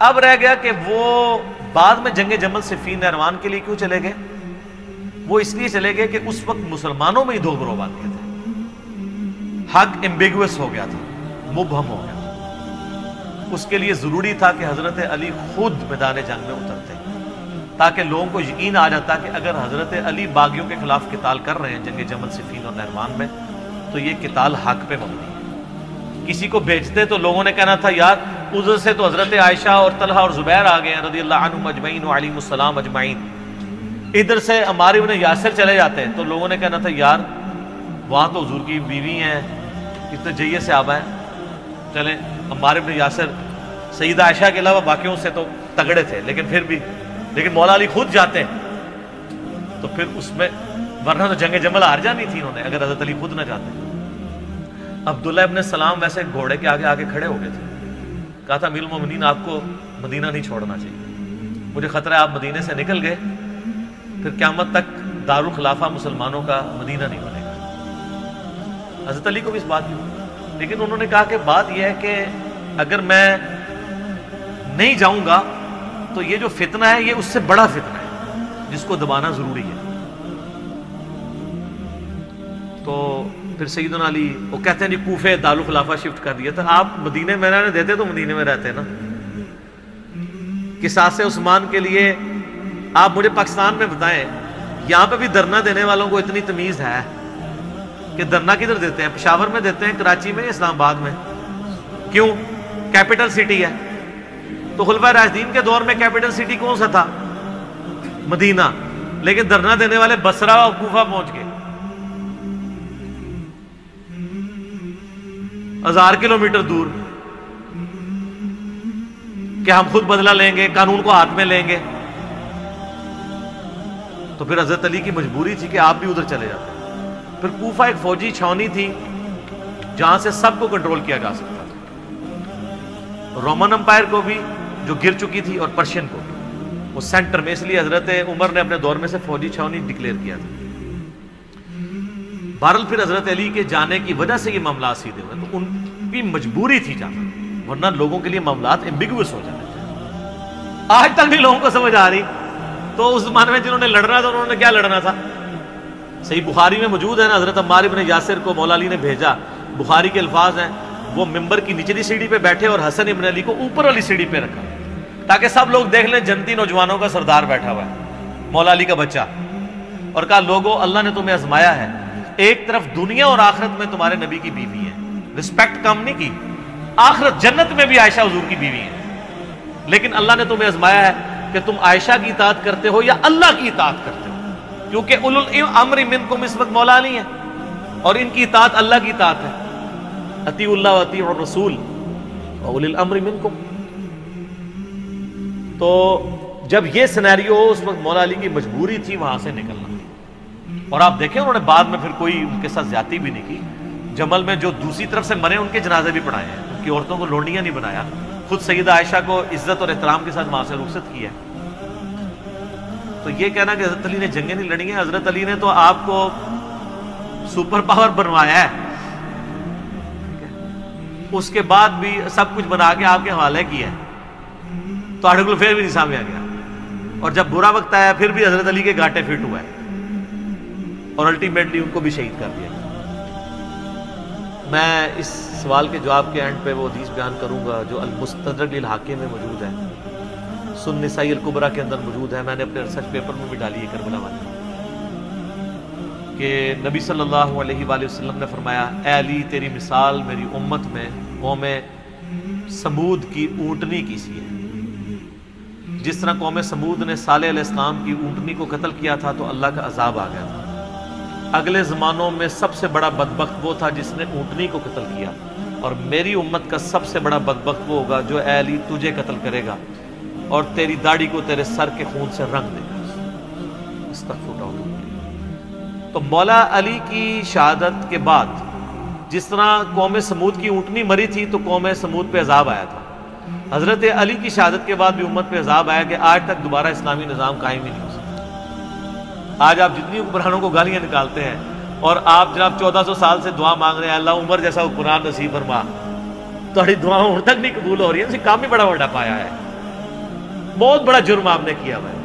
اب رہ گیا کہ وہ بعد میں جنگ جمل صفین نہروان کے لیے کیوں چلے گئے؟ وہ اس لیے چلے گئے کہ اس وقت مسلمانوں میں ہی دو گروہ بن گئے تھے، حق ایمبیگوس ہو گیا تھا، مبہم ہو گیا تھا۔ اس کے لیے ضروری تھا کہ حضرت علی خود میدان جنگ میں اترتے تاکہ لوگوں کو یقین آ جاتا کہ اگر حضرت علی باغیوں کے خلاف قتال کر رہے ہیں جنگ جمل صفین اور نہروان میں تو یہ قتال حق پہ مبنی ہے۔ کسی کو بھیجتے تو لوگوں نے کہنا تھا یار ادھر سے تو حضرت عائشہ اور طلحہ اور زبیر آ گئے ہیں رضی اللہ عنہم اجمعین وعلیہم السلام اجمعین، ادھر سے عمار ابن یاسر چلے جاتے ہیں تو لوگوں نے کہنا تھا یار وہاں تو حضور کی بیوی ہیں، کتنے جیے سے آبا ہیں، چلیں عمار ابن یاسر سیدہ عائشہ کے علاوہ باقیوں سے تو تگڑے تھے لیکن مولا علی خود جاتے ہیں تو پھر اس میں، ورنہ تو جنگ جمل ہار جانی تھی انہوں نے اگر حضرت علی خود نہ جاتے۔ عبداللہ ابن سلام ویسے گھوڑے کے آگے آگے کھڑے ہو گئے تھے، کہا تھا امیر المومنین آپ کو مدینہ نہیں چھوڑنا چاہیے، مجھے خطرہ ہے آپ مدینے سے نکل گئے پھر قیامت تک دارالخلافہ مسلمانوں کا مدینہ نہیں بنے گا۔ حضرت علی کو بھی اس بات کی، لیکن انہوں نے کہا کہ بات یہ ہے کہ اگر میں نہیں جاؤں گا تو یہ جو فتنہ ہے یہ اس سے بڑا فتنہ ہے جس کو دبانا ضروری ہے۔ تو پھر سیدنا علی وہ کہتے ہیں جی کوفے دارالخلافہ شفٹ کر دیا تھا، آپ مدینے میں رہنے دیتے تو مدینے میں رہتے نا۔ قصاص عثمان کے لیے آپ مجھے پاکستان میں بتائیں یہاں پہ بھی دھرنا دینے والوں کو اتنی تمیز ہے کہ دھرنا کدھر دیتے ہیں؟ پشاور میں دیتے ہیں، کراچی میں، اسلام آباد میں؟ کیوں؟ کیپٹل سٹی ہے۔ تو خلفائے راشدین کے دور میں کیپٹل سٹی کون سا تھا؟ مدینہ، لیکن دھرنا دینے والے بصرہ اور کوفہ پہنچ گئے، 1000 کلومیٹر دور، کہ ہم خود بدلہ لیں گے، قانون کو ہاتھ میں لیں گے۔ تو پھر حضرت علی کی مجبوری تھی کہ آپ بھی ادھر چلے جاتے۔ پھر کوفہ ایک فوجی چھاونی تھی جہاں سے سب کو کنٹرول کیا جا سکتا تھا، رومن امپائر کو بھی جو گر چکی تھی اور پرشین کو بھی، وہ سینٹر میں، اس لیے حضرت عمر نے اپنے دور میں سے فوجی چھاونی ڈکلیئر کیا تھا۔ بہرحال پھر حضرت علی کے جانے کی وجہ سے یہ معاملات سیدھے ہوئے، تو ان کی مجبوری تھی جانا، ورنہ لوگوں کے لیے معاملات ایمبیگوس ہو جاتے تھے۔ آج تک بھی لوگوں کو سمجھ آ رہی، تو اس زمانے میں جنہوں نے لڑنا تھا انہوں نے کیا لڑنا تھا؟ صحیح بخاری میں موجود ہے نا، حضرت عمار ابن یاسر کو مولا علی نے بھیجا، بخاری کے الفاظ ہیں، وہ ممبر کی نچلی سیڑھی پہ بیٹھے اور حسن ابن علی کو اوپر والی سیڑھی پہ رکھا تاکہ سب لوگ دیکھ لیں جنتی نوجوانوں کا سردار بیٹھا ہوا ہے، مولا علی کا بچہ، اور کہا لوگو اللہ نے تمہیں آزمایا ہے، ایک طرف دنیا اور آخرت میں تمہارے نبی کی بیوی ہے، رسپیکٹ کم نہیں کی، آخرت جنت میں بھی عائشہ حضور کی بیوی ہے، لیکن اللہ نے تمہیں آزمایا ہے کہ تم عائشہ کی اطاعت کرتے ہو یا اللہ کی اطاعت کرتے ہو، کیونکہ اولو الامر منکم اس وقت مولا علی ہیں اور ان کی اطاعت اللہ کی اطاعت ہے، اطیعوا اللہ و اطیعوا الرسول واولی الامر منکم۔ تو جب یہ سینیریو ہو اس وقت مولا علی کی مجبوری تھی وہاں سے نکلنا، اور آپ دیکھیں انہوں نے بعد میں پھر کوئی ان کے ساتھ زیادتی بھی نہیں کی، جمل میں جو دوسری طرف سے مرے ان کے جنازے بھی پڑھائے ہیں، ان کی عورتوں کو لونڈیاں نہیں بنایا، خود سیدہ عائشہ کو عزت اور احترام کے ساتھ وہاں سے رخصت کیا ہے۔ تو یہ کہنا کہ حضرت علی نے جنگیں نہیں لڑی ہیں، حضرت علی نے تو آپ کو سپر پاور بنوایا ہے، اس کے بعد بھی سب کچھ بنا کے آپ کے حوالے کیا ہے، تو آرٹیکل پھر بھی نہیں سامنے آ گیا، اور جب برا وقت آیا پھر بھی حضرت علی کے گھاٹے فٹ ہوا ہے، اور الٹیمیٹلی ان کو بھی شہید کر دیا۔ میں اس سوال کے جواب کے اینڈ پہ وہ حدیث بیان کروں گا جو المستدرک للحاکم میں موجود ہے، سنن نسائی الکبریٰ کے اندر موجود ہے، میں نے اپنے ریسرچ پیپر میں بھی ڈالی ہے کربلا والی، کہ نبی صلی اللہ علیہ وآلہ وسلم نے فرمایا اے علی تیری مثال میری امت میں قوم سمود کی اونٹنی کی سی ہے، جس طرح قوم سمود نے صالح علیہ السلام کی اونٹنی کو قتل کیا تھا تو اللہ کا عذاب آ گیا تھا، اگلے زمانوں میں سب سے بڑا بدبخت وہ تھا جس نے اونٹنی کو قتل کیا، اور میری امت کا سب سے بڑا بدبخت وہ ہوگا جو اے علی تجھے قتل کرے گا اور تیری داڑھی کو تیرے سر کے خون سے رنگ دے گا۔ استغفر اللہ۔ تو مولا علی کی شہادت کے بعد جس طرح قوم سمود کی اونٹنی مری تھی تو قوم سمود پہ عذاب آیا تھا، حضرت علی کی شہادت کے بعد بھی امت پہ عذاب آیا کہ آج تک دوبارہ اسلامی نظام قائم ہی نہیں ہو سکتا۔ آج آپ جتنی حکمرانوں کو گالیاں نکالتے ہیں اور آپ جناب 1400 سال سے دعا مانگ رہے ہیں اللہ عمر جیسا حکمران نصیب فرما، تھوڑی دعاؤں ان تک نہیں قبول ہو رہی ہیں، کام بھی بڑا بڑا پایا ہے، بہت بڑا جرم آپ نے کیا ہوا ہے.